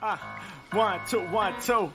1, 2, 1, 2.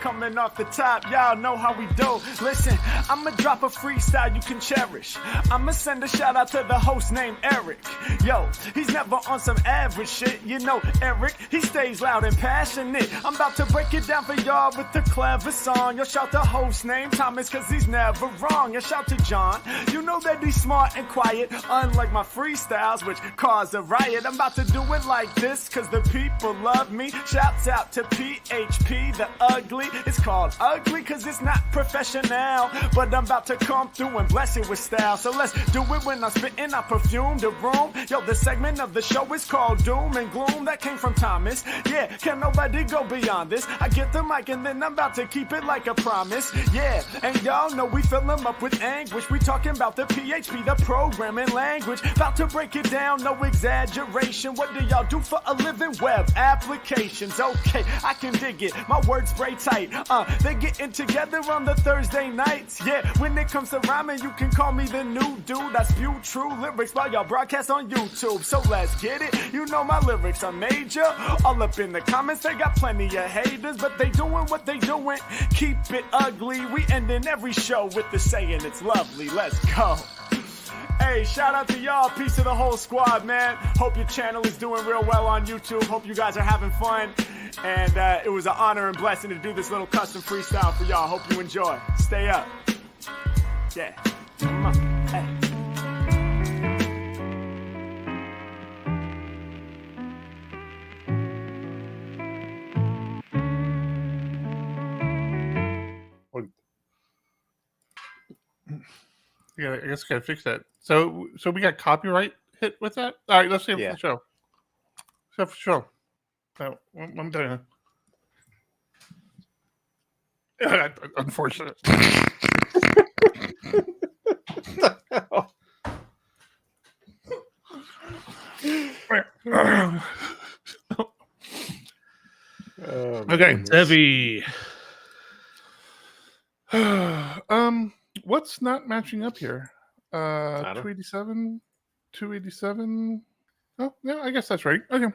Coming off the top, y'all know how we do. Listen, I'ma drop a freestyle you can cherish. I'ma send a shout out to the host named Eric. Yo, he's never on some average shit. You know Eric, he stays loud and passionate. I'm about to break it down for y'all with the clever song. Yo, shout the host named Thomas, cause he's never wrong. And shout to John, you know that he's smart and quiet, unlike my freestyles, which cause a riot. I'm about to do it like this, cause the people love me. Shouts out to PHP, the ugly. It's called ugly cause it's not professional, but I'm about to come through and bless it with style. So let's do it when I'm spitting, I perfume the room. Yo, the segment of the show is called Doom and Gloom. That came from Thomas. Yeah, can nobody go beyond this? I get the mic and then I'm about to keep it like a promise. Yeah, and y'all know we fill them up with anguish. We talking about the PHP, the programming language. About to break it down, no exaggeration. What do y'all do for a living? Web applications. Okay, I can dig it. My words spray tight. They getting together on the Thursday nights. Yeah, when it comes to rhyming, you can call me the new dude. I spew true lyrics while y'all broadcast on YouTube. So let's get it. You know my lyrics are major. All up in the comments, they got plenty of haters, but they doing what they doing. Keep it ugly. We ending every show with the saying it's lovely. Let's go. Hey, shout out to y'all. Peace to the whole squad, man. Hope your channel is doing real well on YouTube. Hope you guys are having fun. And it was an honor and blessing to do this little custom freestyle for y'all. Hope you enjoy. Stay up. Yeah. Come on. Hey. Yeah, I guess I gotta fix that. So we got copyright hit with that. All right, let's see it for the show. So for sure. So I'm done. Unfortunate. Okay, Sevi. What's not matching up here? 287, 287. Oh, yeah, I guess that's right. Okay.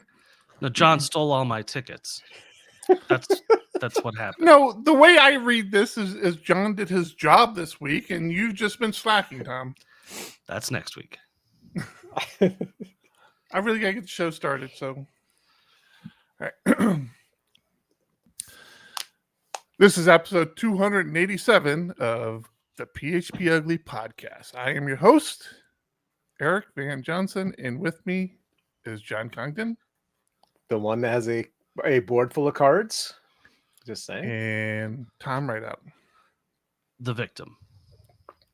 No, John stole all my tickets. That's what happened. No, the way I read this is John did his job this week, and you've just been slacking, Tom. That's next week. I really gotta get the show started. So, all right. This is episode 287 of the PHPUgly podcast. I am your host, Eric Van Johnson, and with me is John Congdon. The one that has a board full of cards. Just saying. And Tom Rideout. The victim.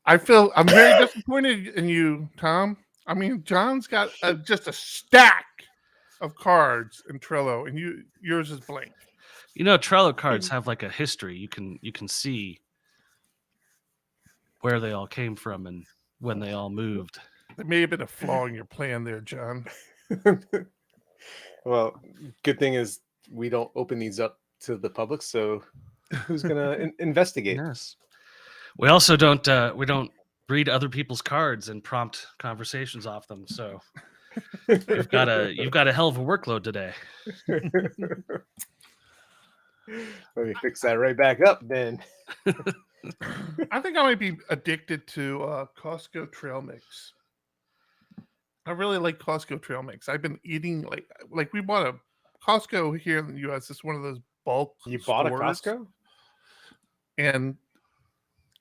I'm very disappointed in you, Tom. I mean, John's got just a stack of cards in Trello, and yours is blank. You know, Trello cards have like a history. You can see where they all came from and when they all moved. There may have been a flaw in your plan there, John. Well, good thing is we don't open these up to the public, so who's gonna investigate? Yes. We also don't read other people's cards and prompt conversations off them. So you've got a hell of a workload today. Let me fix that right back up then. I think I might be addicted to Costco trail mix. I really like Costco trail mix. I've been eating like we bought a Costco here in the U.S. It's one of those bulk. You bought stores. a Costco, and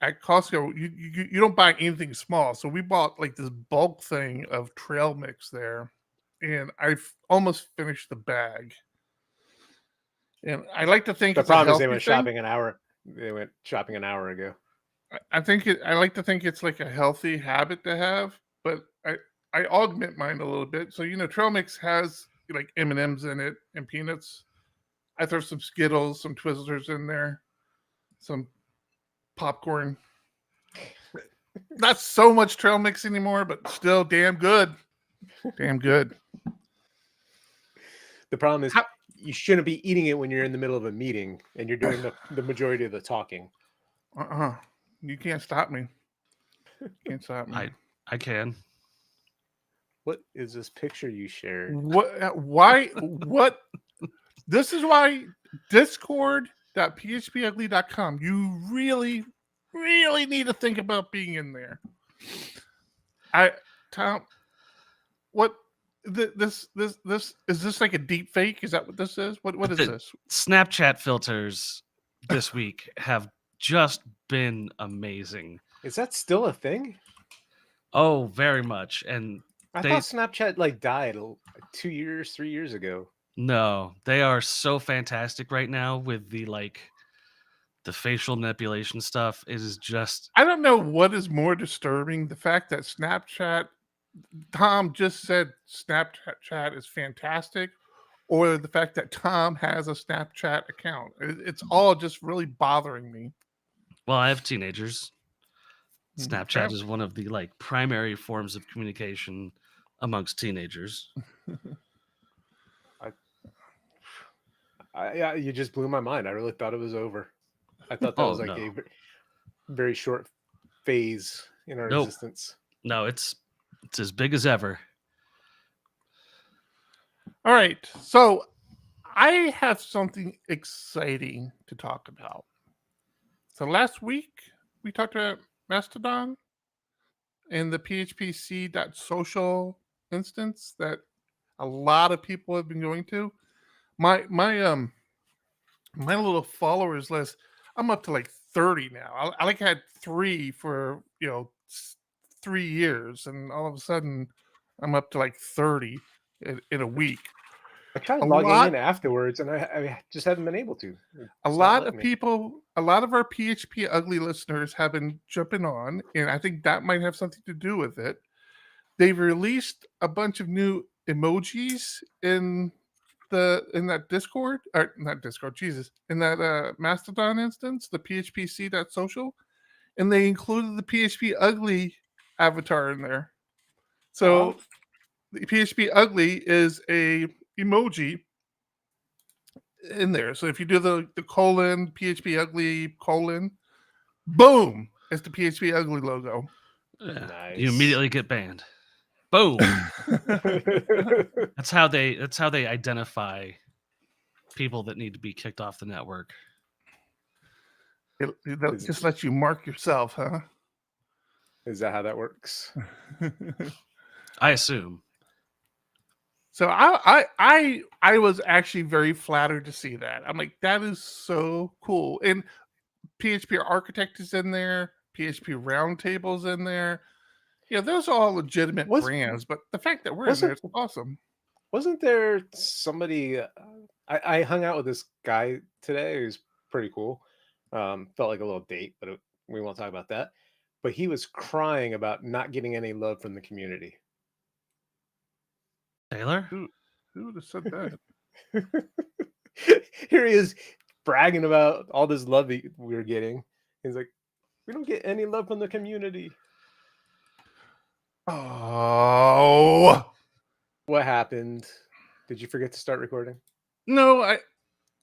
at Costco you don't buy anything small. So we bought like this bulk thing of trail mix there, and I've almost finished the bag. And I like to think the problem is they went thing. shopping an hour. They went shopping an hour ago. I like to think it's like a healthy habit to have, but I augment mine a little bit. So trail mix has like M&Ms in it and peanuts. I throw some Skittles, some Twizzlers in there, some popcorn. Not so much trail mix anymore, but still damn good. Damn good. The problem is you shouldn't be eating it when you're in the middle of a meeting and you're doing the majority of the talking. You can't stop me. Can't stop me. I can. What is this picture you shared? What? Why? What? This is why discord.phpugly.com. You really, really need to think about being in there. Tom, what this is this like a deep fake? Is that what this is? What is this? Snapchat filters this week have just been amazing. Is that still a thing? Oh, very much. And I thought Snapchat like died 2 years, 3 years ago. No, they are so fantastic right now with the facial manipulation stuff. It is just, I don't know what is more disturbing, the fact that Snapchat, Tom just said Snapchat is fantastic, or the fact that Tom has a Snapchat account. It's all just really bothering me. well, I have teenagers. Snapchat Okay. is one of the primary forms of communication amongst teenagers. Yeah, you just blew my mind. I really thought it was over. I thought that was like a very short phase in our existence. No, it's as big as ever. All right, so I have something exciting to talk about. So last week we talked about Mastodon and the PHPC.social instance that a lot of people have been going to. My little followers list, I'm up to like 30 now. I had 3 for 3 years, and all of a sudden I'm up to like 30 in a week. I tried logging in afterwards, and I just haven't been able to. A lot of people, a lot of our PHPUgly listeners have been jumping on, and I think that might have something to do with it. They've released a bunch of new emojis in that Discord, or not Discord, Jesus, in that Mastodon instance, the PHPC.social, and they included the PHPUgly avatar in there. So the PHPUgly is a emoji in there. So if you do the colon, PHPUgly colon, boom, it's the PHPUgly logo. Nice. You immediately get banned. Boom. That's how they identify people that need to be kicked off the network. It just lets you mark yourself, huh? Is that how that works? I assume. So I was actually very flattered to see that. I'm like, that is so cool. And PHP Architect is in there. PHP Roundtable's in there. Yeah, those are all legitimate brands, but the fact that we're in there is awesome. Wasn't there somebody? I hung out with this guy today who's pretty cool. Felt like a little date, but we won't talk about that. But he was crying about not getting any love from the community. Taylor? Who would have said that? Here he is bragging about all this love we're getting. He's like, we don't get any love from the community. Oh, what happened? Did you forget to start recording? No, I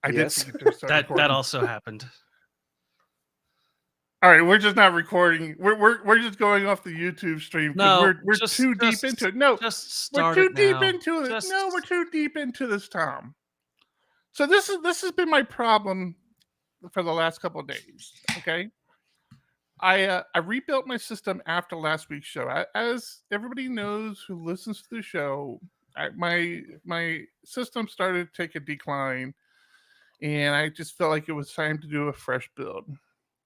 did forget to start recording. That also happened. All right, we're just not recording. We're just going off the YouTube stream. No, we're too deep into it. No, we're too deep into it. No, we're too deep into this, Tom. So this has been my problem for the last couple of days. Okay. I rebuilt my system after last week's show. As everybody knows who listens to the show, my system started to take a decline, and I just felt like it was time to do a fresh build.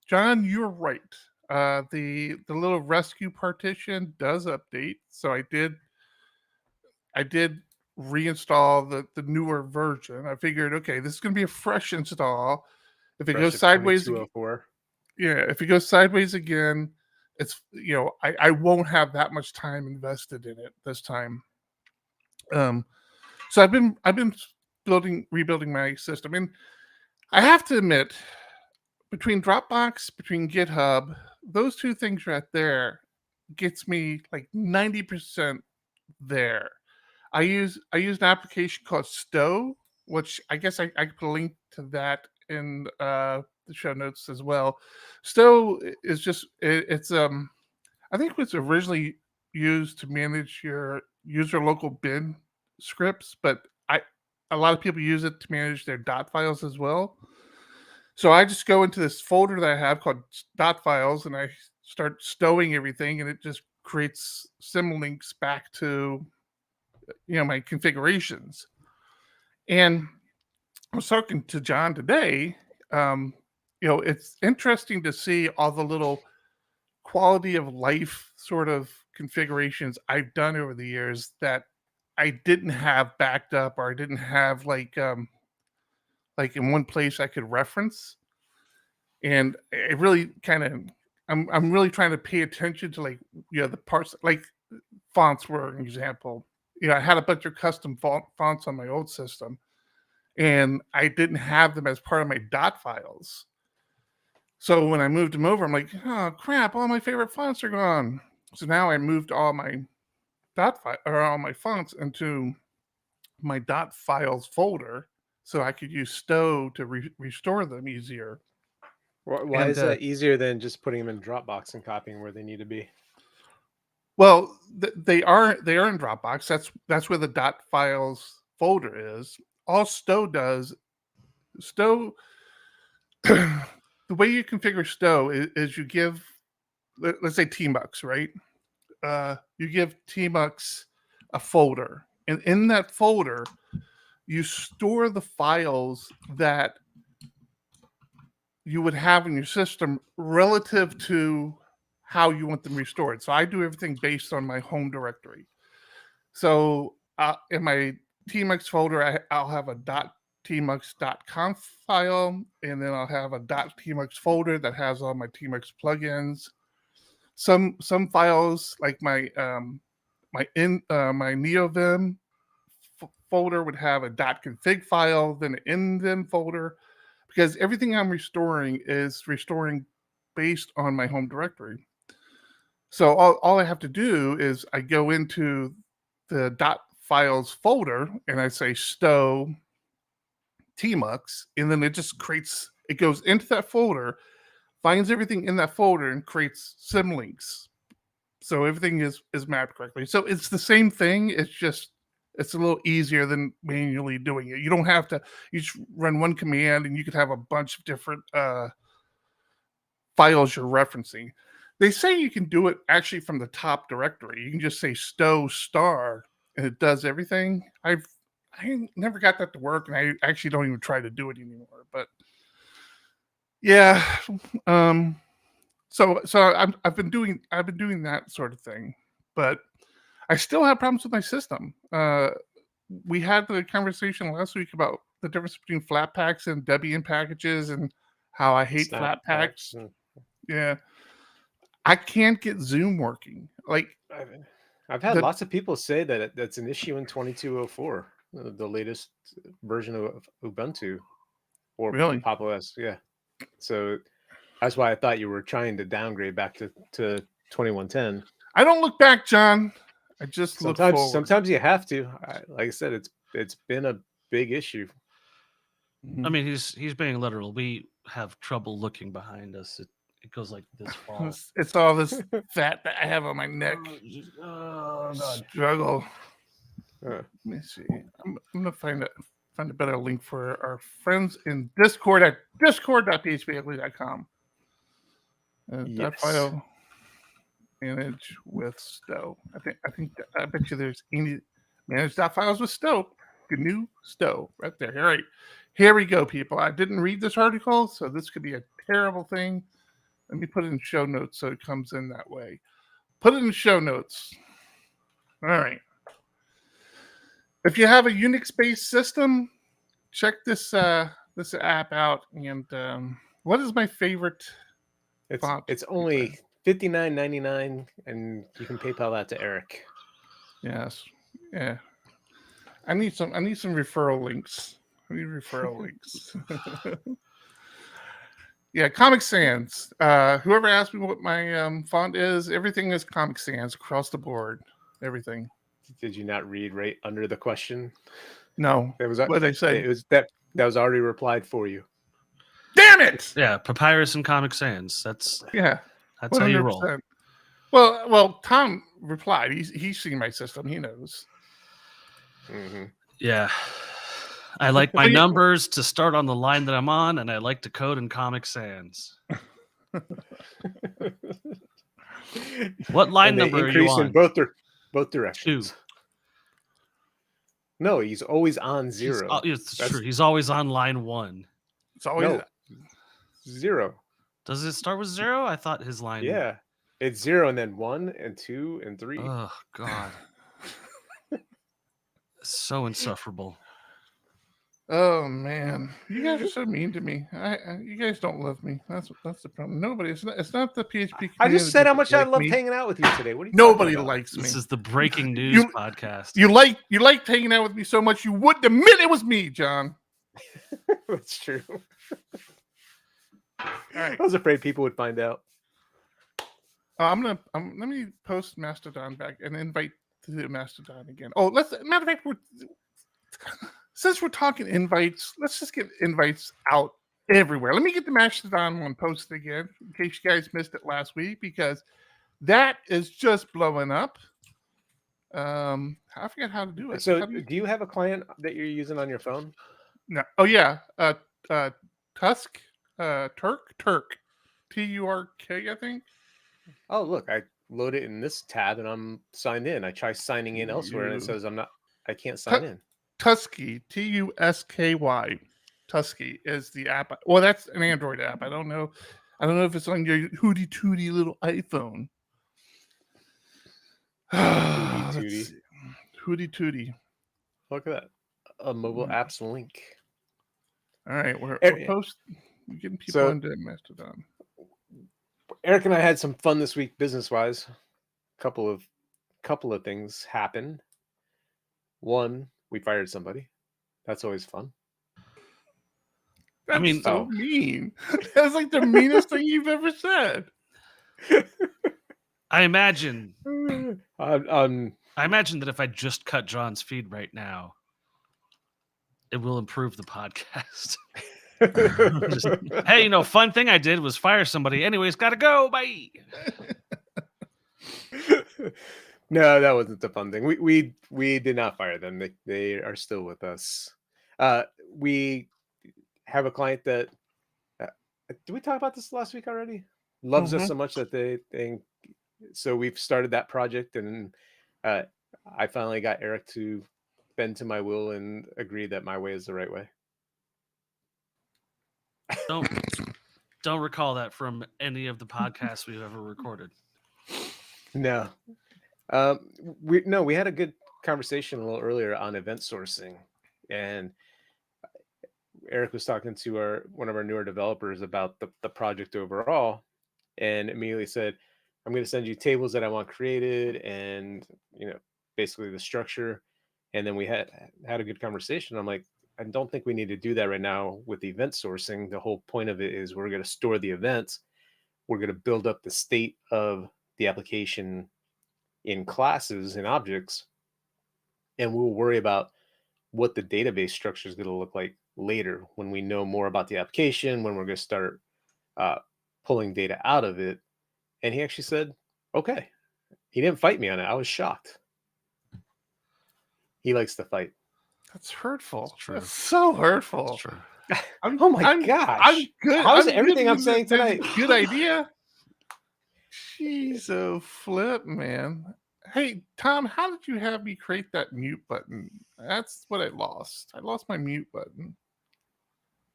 John, you're right. The little rescue partition does update, so I did reinstall the newer version. I figured, okay, this is going to be a fresh install. If it goes sideways, if it goes sideways again, it's I won't have that much time invested in it this time. So I've been rebuilding my system, and I have to admit, between Dropbox, between GitHub, those two things right there gets me like 90% there. I use an application called Stow, which I guess I could put a link to that in the show notes as well. Stow is just it's I think it was originally used to manage your user local bin scripts, but a lot of people use it to manage their dot files as well. So I just go into this folder that I have called dot files, and I start stowing everything, and it just creates symlinks back to my configurations. And I was talking to John today. It's interesting to see all the little quality of life sort of configurations I've done over the years that I didn't have backed up, or I didn't have like in one place I could reference. And it really kind of, I'm really trying to pay attention to the parts, like fonts were an example. I had a bunch of custom fonts on my old system, and I didn't have them as part of my dot files. So when I moved them over, I'm like, oh crap, all my favorite fonts are gone. So now I moved all my all my fonts into my dot files folder, so I could use stow to restore them easier. Why is that easier than just putting them in Dropbox and copying where they need to be? Well, they are in Dropbox. That's where the dot files folder is. All stow does, the way you configure stow is you give, let's say tmux, right? You give tmux a folder, and in that folder, you store the files that you would have in your system relative to how you want them restored. So I do everything based on my home directory. So in my tmux folder, I'll have a .tmux.conf file, and then I'll have a .tmux folder that has all my tmux plugins. Some files like my neovim folder would have a .config file, then an nvim folder, because everything I'm restoring is restoring based on my home directory. So all I have to do is I go into the dot files folder and I say stow tmux, and then it just creates, it goes into that folder, finds everything in that folder, and creates symlinks. So everything is mapped correctly. So it's the same thing. It's just, it's a little easier than manually doing it. You don't have to, you just run one command and you could have a bunch of different files you're referencing. They say you can do it actually from the top directory. You can just say stow star and it does everything. I never got that to work, and I actually don't even try to do it anymore. But yeah, so I've been doing that sort of thing, but I still have problems with my system. We had the conversation last week about the difference between Flatpaks and Debian packages and how I hate Flatpaks. Yeah. I can't get Zoom working. Like, I've had lots of people say that that's an issue in 2204, the latest version of Ubuntu or really? Pop OS. Yeah. So that's why I thought you were trying to downgrade back to 2110. I don't look back, John. I just look forward. Sometimes you have to. Like I said, it's been a big issue. I mean, he's being literal. We have trouble looking behind us. It goes like this far. It's all this fat that I have on my neck. Oh, God. Struggle. Let me see. I'm gonna find a better link for our friends in Discord at discord.phpugly.com. That file manage with stow. I bet you there's any manage files with stow. GNU stow right there. All right, here we go, people. I didn't read this article, so this could be a terrible thing. Let me put it in show notes so it comes in that way. Put it in show notes. All right. If you have a Unix-based system, check this app out. And what is my favorite font? It's only $59.99, and you can PayPal that to Eric. Yes. Yeah. I need some referral links. Yeah, Comic Sans. Whoever asked me what my font is, everything is Comic Sans across the board. Everything. Did you not read right under the question? No. It was what they say. It was that was already replied for you. Damn it! Yeah, Papyrus and Comic Sans. That's 100%. How you roll. Well, Tom replied. He's seen my system. He knows. Mm-hmm. Yeah. I like my numbers to start on the line that I'm on, and I like to code in Comic Sans. What line number are you increase on? in both directions. 2. No, he's always on 0. It's true. He's always on line 1. It's always No. 0. Does it start with 0? I thought his line. Yeah, it's 0 and then 1 and 2 and 3. Oh God. So insufferable. Oh man, you guys are so mean to me. You guys don't love me. That's the problem. Nobody. It's not the PHP community. I just said how much I like loved me. hanging out with you today. What are you Nobody talking about? likes me. This is the breaking news podcast. You liked hanging out with me so much you wouldn't admit it was me, John. That's true. All right. I was afraid people would find out. Let me post Mastodon back and invite to the Mastodon again. Oh, matter of fact, since we're talking invites, let's just get invites out everywhere. Let me get the Mastodon one posted again in case you guys missed it last week, because that is just blowing up. I forget how to do it. So, do you have a client that you're using on your phone? No. Oh yeah. Turk, TURK, I think. Oh, look, I load it in this tab and I'm signed in. I try signing in elsewhere and it says I can't sign in. Tusky, TUSKY. Tusky is the app. Well, that's an Android app. I don't know if it's on your hooty tooty little iPhone. Hooty tooty. Look at that. A mobile apps link. All right, we're getting people into Mastodon. Eric and I had some fun this week business-wise. Couple of things happened. One, we fired somebody. That's always fun. That's so mean. That's like the meanest thing you've ever said. I imagine imagine that if I just cut John's feed right now, it will improve the podcast. Hey, fun thing I did was fire somebody. Anyways, gotta go. Bye. No, that wasn't the fun thing. We did not fire them. They are still with us. We have a client that did we talk about this last week already? Loves us so much that they so we've started that project, and I finally got Eric to bend to my will and agree that my way is the right way. Don't recall that from any of the podcasts we've ever recorded. No. We had a good conversation a little earlier on event sourcing, and Eric was talking to one of our newer developers about the project overall, and immediately said, I'm going to send you tables that I want created and, basically the structure. And then we had a good conversation. I'm like, I don't think we need to do that right now with event sourcing. The whole point of it is we're going to store the events. We're going to build up the state of the application in classes and objects. And we'll worry about what the database structure is going to look like later when we know more about the application, when we're going to start pulling data out of it. And he actually said, okay. He didn't fight me on it. I was shocked. He likes to fight. That's hurtful. That's true. That's so hurtful. That's true. Oh my gosh. I'm good. How's everything I'm saying That's a tonight? good idea. Jeez, oh flip, man. Hey, Tom, how did you have me create that mute button? That's what I lost. I lost my mute button.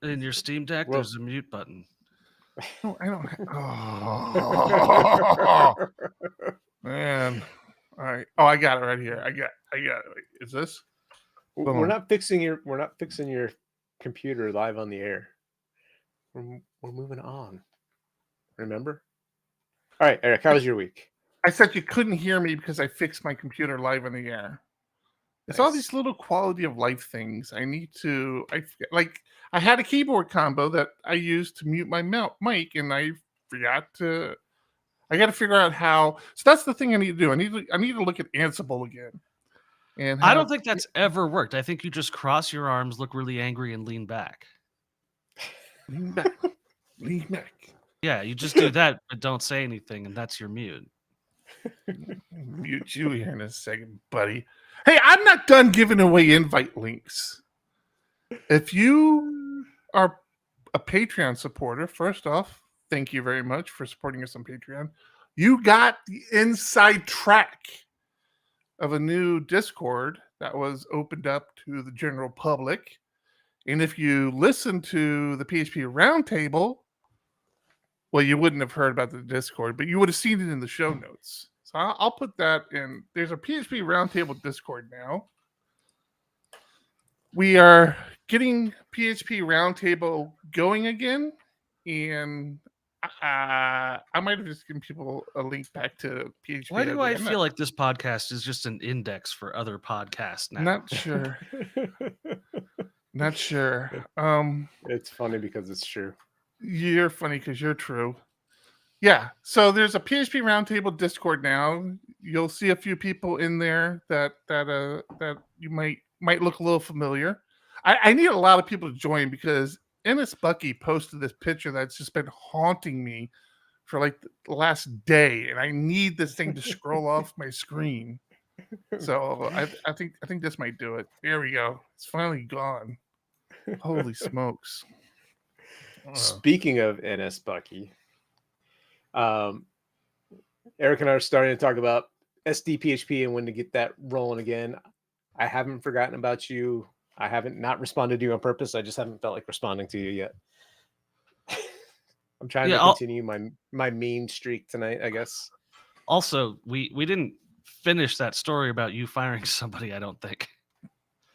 In your Steam Deck, Well- there's a mute button. No, I don't. Oh, man. All right. Oh, I got it right here. I got it. Wait, is this? We're not fixing your computer live on the air. We're moving on. Remember? All right, Eric, how was your week? I said you couldn't hear me because I fixed my computer live in the air. It's all Nice. these little quality of life things. I had a keyboard combo that I used to mute my mic, and I got to figure out how. So that's the thing I need to do. I need to look at Ansible again. And I don't think that's ever worked. I think you just cross your arms, look really angry, and lean back. lean back. Lean back. Yeah, you just do that, but don't say anything, and that's your mute. Mute you here in a second, buddy. Hey, I'm not done giving away invite links. If you are a Patreon supporter, first off, thank you very much for supporting us on Patreon. You got the inside track of a new Discord that was opened up to the general public. And if you listen to the PHP Roundtable, well, you wouldn't have heard about the Discord, but you would have seen it in the show notes. So I'll put that in. There's a PHP Roundtable Discord now. We are getting PHP Roundtable going again, and I might have just given people a link back to PHP. Why do I feel like this podcast is just an index for other podcasts now? Not sure. Not sure. It's funny because it's true. You're funny because you're true. Yeah. So there's a PHP Roundtable Discord now. You'll see a few people in there that you might look a little familiar. I need a lot of people to join because Ennis Bucky posted this picture that's just been haunting me for like the last day, and I need this thing to scroll off my screen. So I think this might do it. There we go. It's finally gone. Holy smokes. Speaking of NS Bucky, Eric and I are starting to talk about SDPHP and when to get that rolling again. I haven't forgotten about you. I haven't not responded to you on purpose. I just haven't felt like responding to you yet. I'm trying to continue my mean streak tonight, I guess. Also, we didn't finish that story about you firing somebody, I don't think.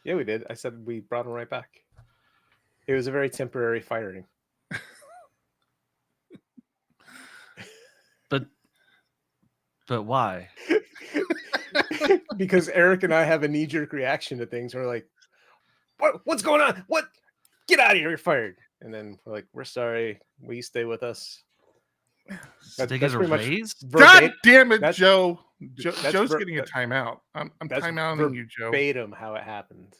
Yeah, we did. I said we brought him right back. It was a very temporary firing. But why? Because Eric and I have a knee-jerk reaction to things. We're like, what's going on? What? Get out of here. You're fired. And then we're like, we're sorry. Will you stay with us? Take as a raise? God damn it, Joe. Joe's getting a timeout. I'm timeouting you, Joe. Verbatim how it happened.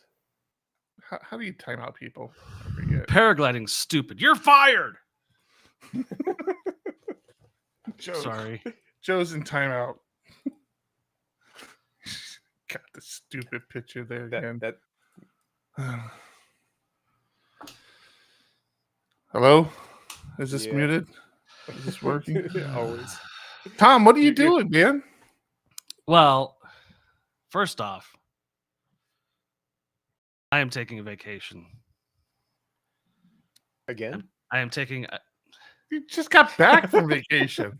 How do you time out people? I forget. Paragliding's stupid. You're fired. Sorry. Joe's in timeout. Got the stupid picture there again. Hello? Is this muted? Is this working? Always. Tom, what are you doing, man? Well, first off, I am taking a vacation. Again? I am taking... You just got back from vacation.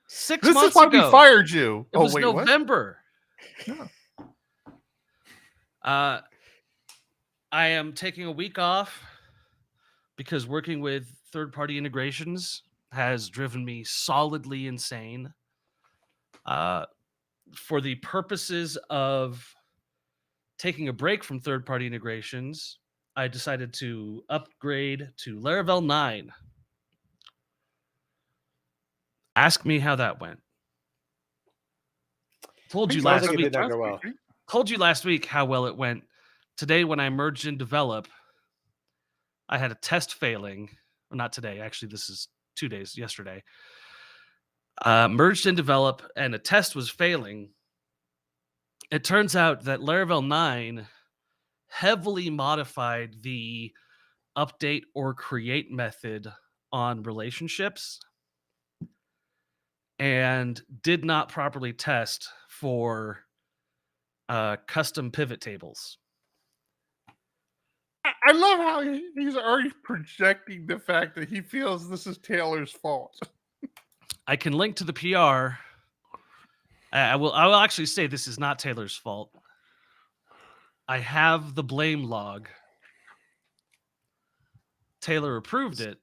6 months ago. This is why we fired you. It was November. No. I am taking a week off because working with third-party integrations has driven me solidly insane. For the purposes of taking a break from third-party integrations, I decided to upgrade to Laravel 9. Ask me how that went. Told you last week how well it went. Today, when I merged in develop, I had a test failing. Well, not today. Actually, this is 2 days, yesterday. Merged in develop, and a test was failing. It turns out that Laravel 9 heavily modified the update or create method on relationships and did not properly test for custom pivot tables. I love how he's already projecting the fact that he feels this is Taylor's fault. I can link to the PR. I will actually say this is not Taylor's fault. I have the blame log. Taylor approved it.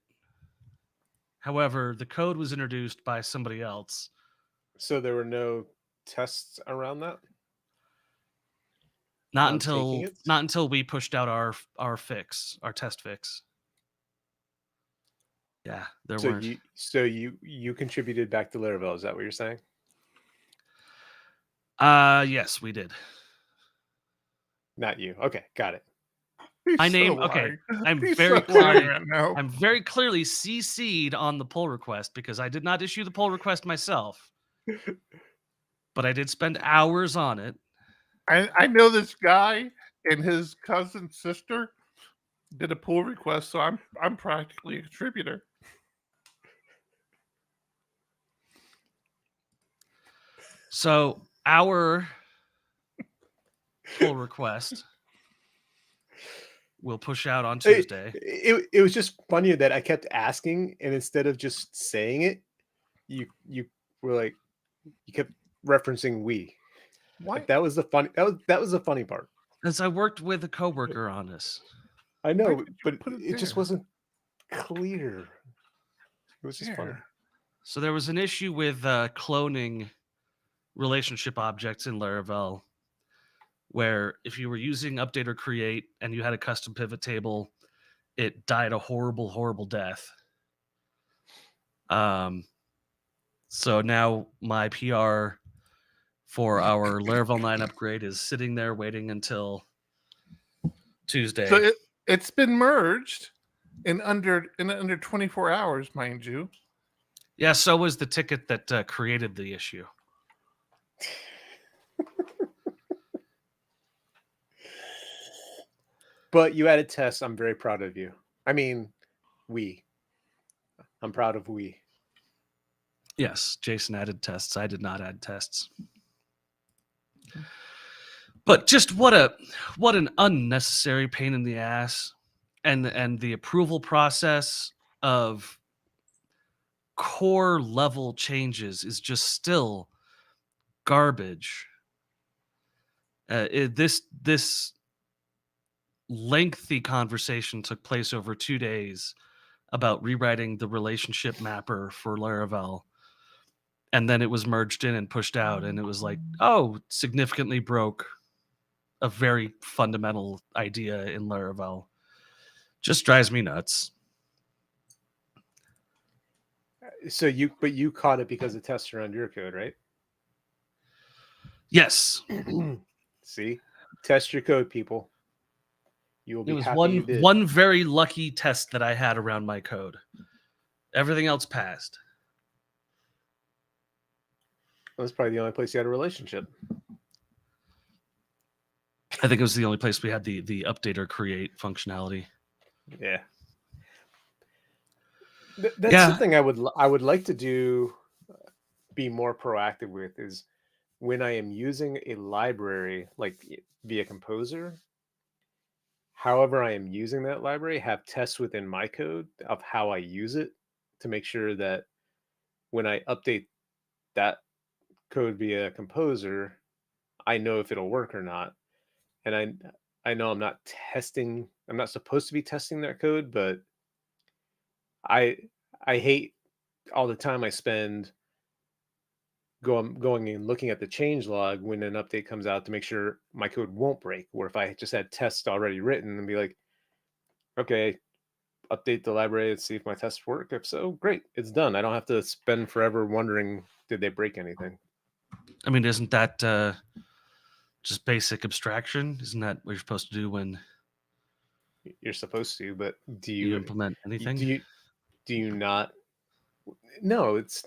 However, the code was introduced by somebody else. So there were no tests around that? Not until we pushed out our fix, our test fix. Yeah, there weren't. So you contributed back to Laravel, is that what you're saying? Yes, we did. Not you. Okay, got it. I'm very clearly CC'd on the pull request because I did not issue the pull request myself. But I did spend hours on it. I know this guy and his cousin's sister did a pull request, so I'm practically a contributor. So our pull request will push out on Tuesday. It was just funny that I kept asking, and instead of just saying it, you were like, you kept referencing we. Why? Like, that was the funny part. As I worked with a coworker on this. I know, did you but put it it just there? wasn't clear. It was just funny. There. So there was an issue with cloning relationship objects in Laravel, where if you were using update or create and you had a custom pivot table, it died a horrible, horrible death. So now my PR for our Laravel 9 upgrade is sitting there waiting until Tuesday. So it's been merged in under 24 hours, mind you. Yeah, so was the ticket that created the issue. But you added tests. I'm very proud of you. I mean, I'm proud of we. Yes, Jason added tests. I did not add tests. But just what an unnecessary pain in the ass, and the approval process of core level changes is just still garbage. This lengthy conversation took place over 2 days about rewriting the relationship mapper for Laravel. And then it was merged in and pushed out. And it was like, oh, significantly broke a very fundamental idea in Laravel. Just drives me nuts. So you caught it because the tests are on your code, right? Yes. See? Test your code, people. You will be It was happy you did. one very lucky test that I had around my code. Everything else passed. That's probably the only place you had a relationship. I think it was the only place we had the update or create functionality. Yeah. That's something I would like to do, be more proactive with, is when I am using a library like via Composer, however I am using that library, have tests within my code of how I use it to make sure that when I update that code via Composer, I know if it'll work or not. And I know I'm not supposed to be testing that code, but I hate all the time I spend going and looking at the change log when an update comes out to make sure my code won't break. Or if I just had tests already written and be like, okay, update the library and see if my tests work. If so, great, it's done. I don't have to spend forever wondering, did they break anything? I mean, isn't that just basic abstraction? Isn't that what you're supposed to do when You're supposed to, but do you you implement anything? Do you not? No, it's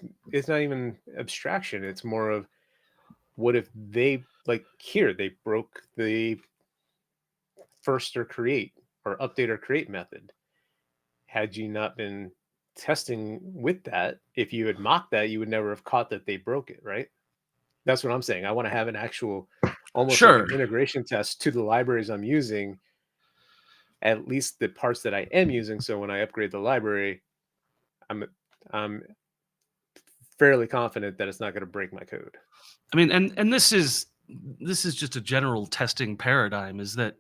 not even abstraction. It's more of, what if they, like here, they broke the first or create or update or create method. Had you not been testing with that, if you had mocked that, you would never have caught that they broke it, right? That's what I'm saying. I want to have an actual, almost like an integration test to the libraries I'm using, at least the parts that I am using. So when I upgrade the library, I'm fairly confident that it's not going to break my code. I mean, and this is just a general testing paradigm, is that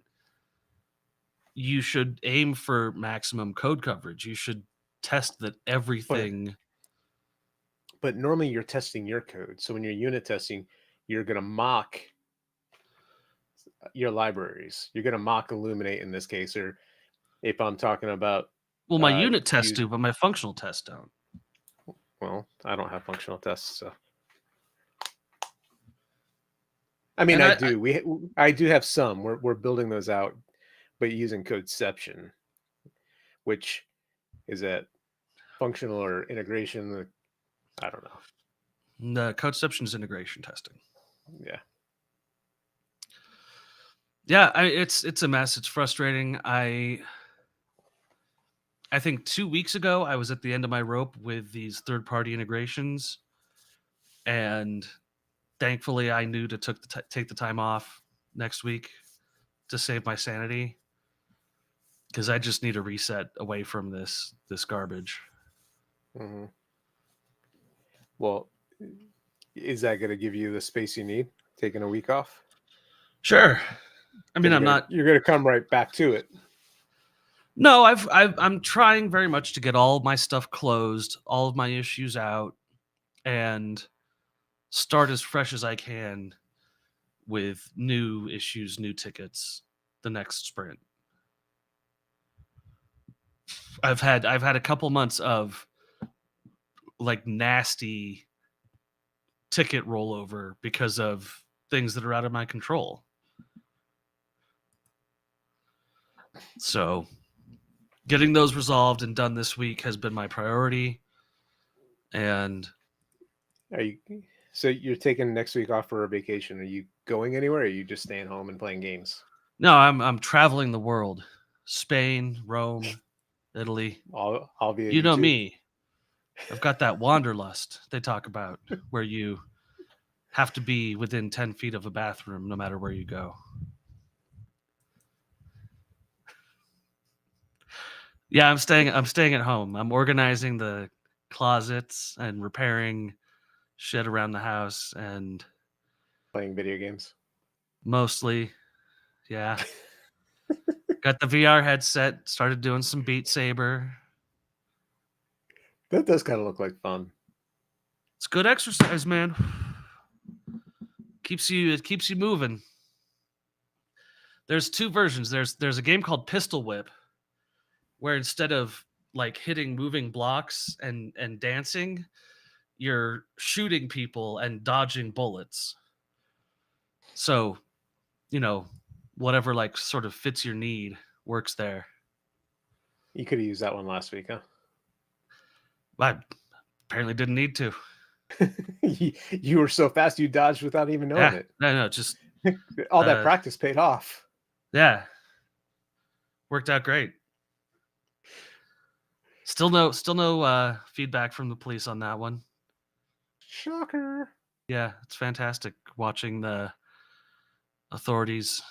you should aim for maximum code coverage. You should test that everything. But normally you're testing your code. So when you're unit testing, you're going to mock your libraries. You're going to mock Illuminate in this case, or if I'm talking about... Well, my unit tests do, but my functional tests don't. Well, I don't have functional tests, so... I mean, I do. I do have some. We're building those out, but using Codeception, which is that functional or integration. I don't know. The Codeception is integration testing. Yeah. Yeah, it's a mess. It's frustrating. I I think 2 weeks ago, I was at the end of my rope with these third-party integrations, and thankfully, I knew to take the time off next week to save my sanity, because I just need a reset away from this garbage. Mm-hmm. Well, is that going to give you the space you need? Taking a week off? Sure. I mean, You're going to come right back to it. No, I'm trying very much to get all of my stuff closed, all of my issues out, and start as fresh as I can with new issues, new tickets the next sprint. I've had a couple months of like nasty ticket rollover because of things that are out of my control. So getting those resolved and done this week has been my priority. And so you're taking next week off for a vacation? Are you going anywhere, or are you just staying home and playing games? No, I'm traveling the world. Spain, Rome, Italy. I'll be. You know me. I've got that wanderlust they talk about, where you have to be within 10 feet of a bathroom no matter where you go. Yeah, I'm staying at home. I'm organizing the closets and repairing shit around the house and playing video games. Mostly. Yeah. Got the VR headset, started doing some Beat Saber. That does kind of look like fun. It's good exercise, man. It keeps you moving. There's two versions. There's a game called Pistol Whip, where instead of like hitting moving blocks and dancing, you're shooting people and dodging bullets. So, whatever like sort of fits your need works there. You could have used that one last week, huh? I apparently didn't need to. You were so fast you dodged without even knowing it. No, just all that practice paid off. Yeah. Worked out great. Still no feedback from the police on that one. Shocker. Yeah, it's fantastic watching the authorities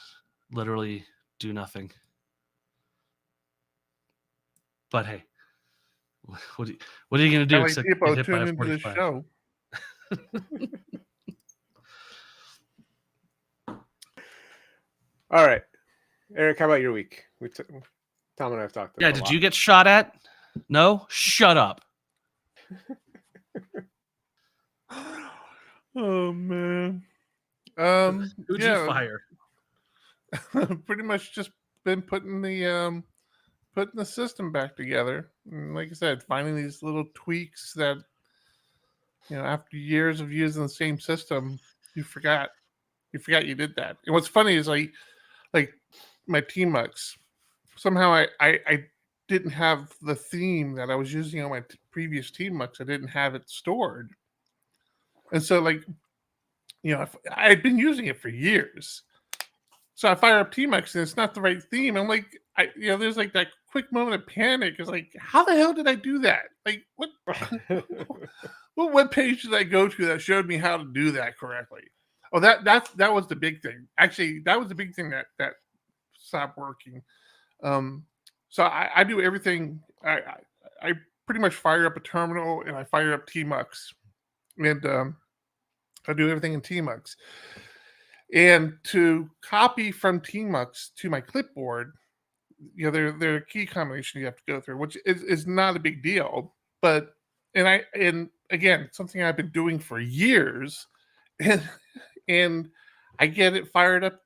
literally do nothing. But hey, what are you going to do? Except people tune into the show. All right, Eric, how about your week? Tom and I have talked. Yeah, did you get shot at? No, shut up. Oh man. Who'd you fire? Pretty much just been putting the system back together. And like I said, finding these little tweaks that after years of using the same system, you forgot you did that. And what's funny is like my Tmux, somehow I didn't have the theme that I was using on my previous Tmux. I didn't have it stored. And so I had been using it for years. So I fire up Tmux and it's not the right theme. I'm like, there's like that quick moment of panic. It's like, how the hell did I do that? Like, what web page did I go to that showed me how to do that correctly? Oh, that was the big thing. Actually, that was the big thing that stopped working. So I do everything. I pretty much fire up a terminal and I fire up Tmux, and I do everything in Tmux. And to copy from Tmux to my clipboard, there are a key combination you have to go through, which is not a big deal. But and again, something I've been doing for years, and I get it fired up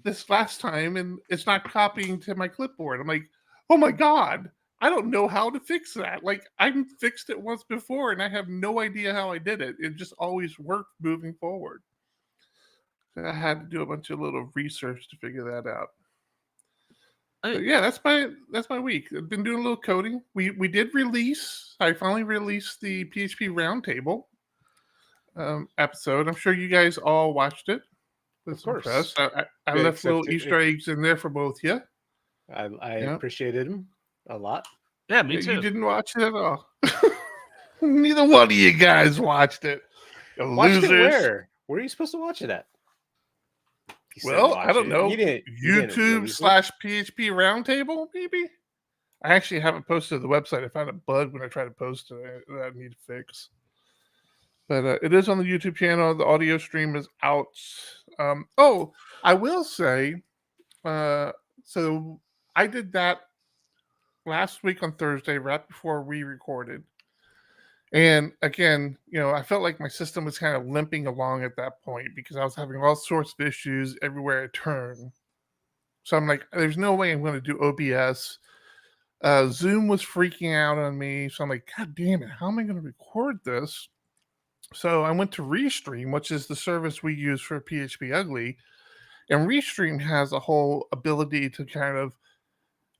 this last time, and it's not copying to my clipboard. I'm like, oh my God, I don't know how to fix that. Like, I fixed it once before, and I have no idea how I did it. It just always worked moving forward. So I had to do a bunch of little research to figure that out. Yeah, that's my week. I've been doing a little coding. We did release. I finally released the PHP Roundtable episode. I'm sure you guys all watched it. Of course. I left little Easter eggs in there for both of you. I appreciated them a lot. Yeah, me too. You didn't watch it at all. Neither one of you guys watched it. You Watched losers. it where? Where are you supposed to watch it at? You said Well, watch I don't it. know. You didn't YouTube release it? / PHP Roundtable, maybe? I actually haven't posted to the website. I found a bug when I tried to post it that I need to fix. But it is on the YouTube channel. The audio stream is out. I will say, so I did that last week on Thursday, right before we recorded. And again, I felt like my system was kind of limping along at that point because I was having all sorts of issues everywhere I turned. So I'm like, there's no way I'm going to do OBS. Zoom was freaking out on me. So I'm like, God damn it, how am I going to record this? So I went to Restream, which is the service we use for PHPUgly. And Restream has a whole ability to kind of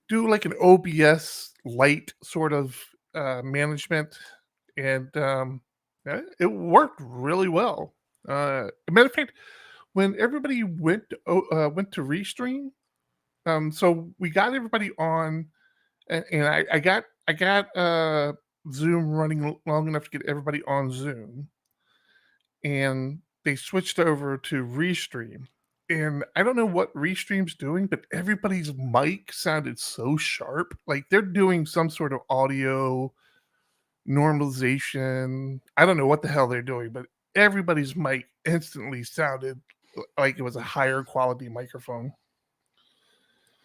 do like an OBS light sort of management. And it worked really well. As a matter of fact, when everybody went to Restream, so we got everybody on, and I got Zoom running long enough to get everybody on Zoom, and they switched over to Restream. And I don't know what Restream's doing, but everybody's mic sounded so sharp. Like they're doing some sort of audio normalization. I don't know what the hell they're doing, but everybody's mic instantly sounded like it was a higher quality microphone.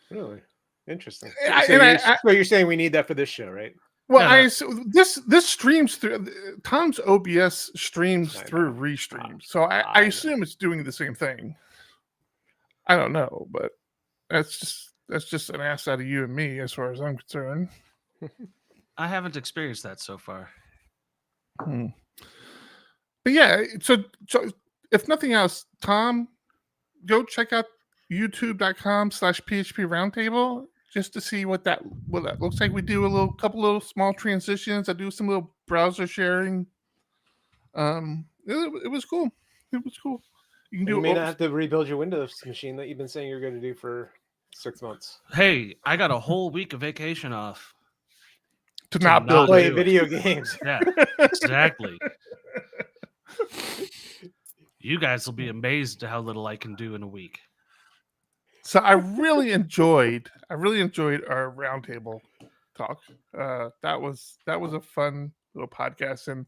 Really interesting. So you're saying we need that for this show, right? Well, this streams through Tom's OBS streams through Restream, so I assume it's doing the same thing. I don't know, but that's just an ass out of you and me as far as I'm concerned. I haven't experienced that so far. But yeah, so if nothing else, Tom, go check out youtube.com/PHP Roundtable just to see what that looks like. We do a couple little small transitions. I do some little browser sharing. It was cool. It was cool. You may not have to rebuild your Windows machine that you've been saying you're going to do for 6 months. Hey, I got a whole week of vacation off. To not build play video games. Yeah, exactly. You guys will be amazed at how little I can do in a week. So I really enjoyed our roundtable talk. That was a fun little podcast, and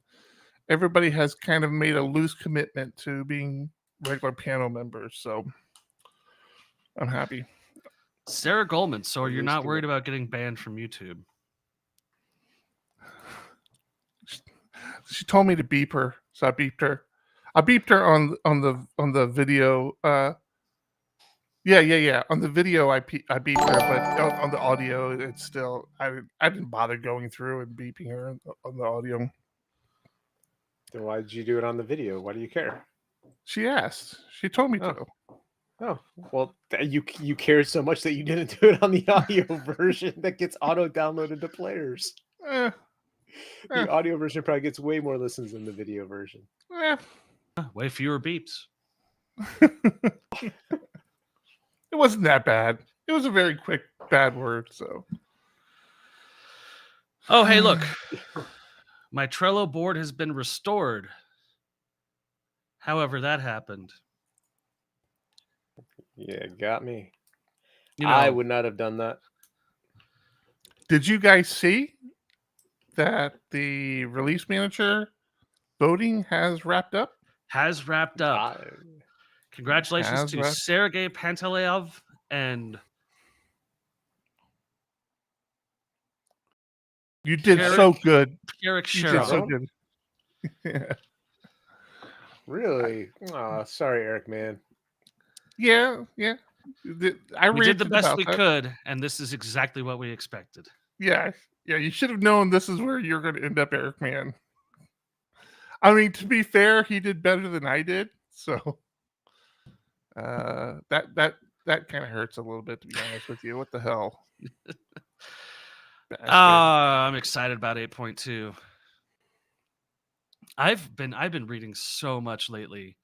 everybody has kind of made a loose commitment to being regular panel members. So I'm happy. Sarah Goldman, so you're not worried about getting banned from YouTube? She told me to beep her, so I beeped her. I beeped her on the video. Yeah. On the video, I beeped her, but on the audio, it's still. I didn't bother going through and beeping her on the audio. Then why did you do it on the video? Why do you care? She asked. She told me to. Oh, well, you cared so much that you didn't do it on the audio version that gets auto downloaded to players. The audio version probably gets way more listens than the video version. Way fewer beeps. It wasn't that bad. It was a very quick bad word. So. Oh, hey, look. My Trello board has been restored. However, that happened. Yeah, got me. I would not have done that. Did you guys see that the release manager voting has wrapped up? Congratulations to Sergey Panteleov and you did so good. Eric You did so Sherrill. good. Yeah. Really? Oh, sorry, Eric, man. Yeah. We did the best we could, and this is exactly what we expected. Yeah. You should have known this is where you're going to end up, Eric, man. I mean, to be fair, he did better than I did, so that kind of hurts a little bit, to be honest with you. What the hell? I'm excited about 8.2. I've been reading so much lately,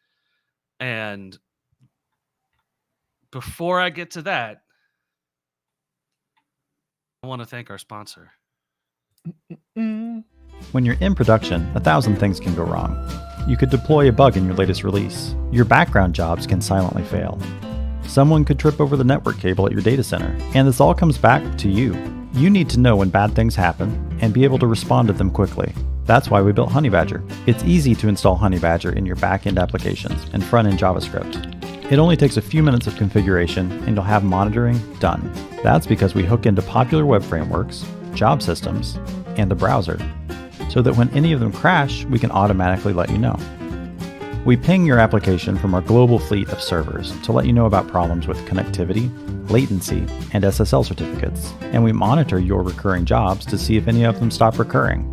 and before I get to that, I want to thank our sponsor. When you're in production, 1,000 things can go wrong. You could deploy a bug in your latest release. Your background jobs can silently fail. Someone could trip over the network cable at your data center, and this all comes back to you. You need to know when bad things happen and be able to respond to them quickly. That's why we built Honeybadger. It's easy to install Honeybadger in your back-end applications and front-end JavaScript. It only takes a few minutes of configuration and you'll have monitoring done. That's because we hook into popular web frameworks, job systems, and the browser, so that when any of them crash, we can automatically let you know. We ping your application from our global fleet of servers to let you know about problems with connectivity, latency, and SSL certificates, and we monitor your recurring jobs to see if any of them stop recurring.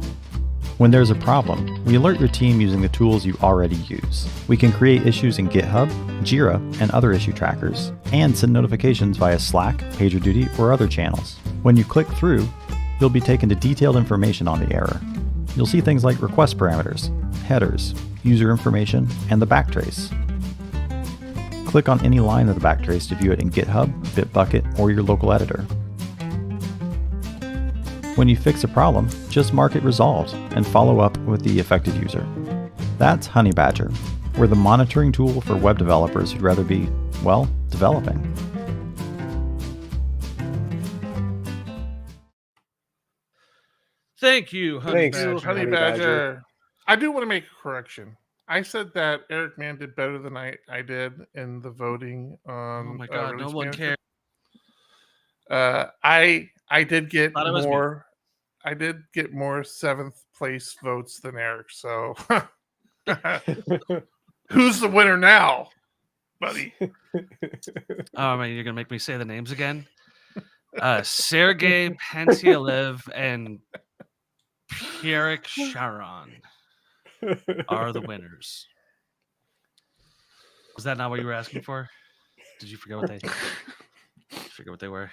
When there's a problem, we alert your team using the tools you already use. We can create issues in GitHub, Jira, and other issue trackers, and send notifications via Slack, PagerDuty, or other channels. When you click through, you'll be taken to detailed information on the error. You'll see things like request parameters, headers, user information, and the backtrace. Click on any line of the backtrace to view it in GitHub, Bitbucket, or your local editor. When you fix a problem, just mark it resolved and follow up with the affected user. That's Honeybadger. We're the monitoring tool for web developers who'd rather be, well, developing. Thank you, Thanks, Honeybadger. Honeybadger. I do want to make a correction. I said that Eric Mann did better than I did in the voting on. Oh my god, no Release one Manager. cares. I did get Thought it was me. more. I did get more 7th place votes than Eric. So, who's the winner now, buddy? Oh man, you're gonna make me say the names again. Sergey Pantialev and Pierre Sharon are the winners. Was that not what you were asking for? Did you forget what they were?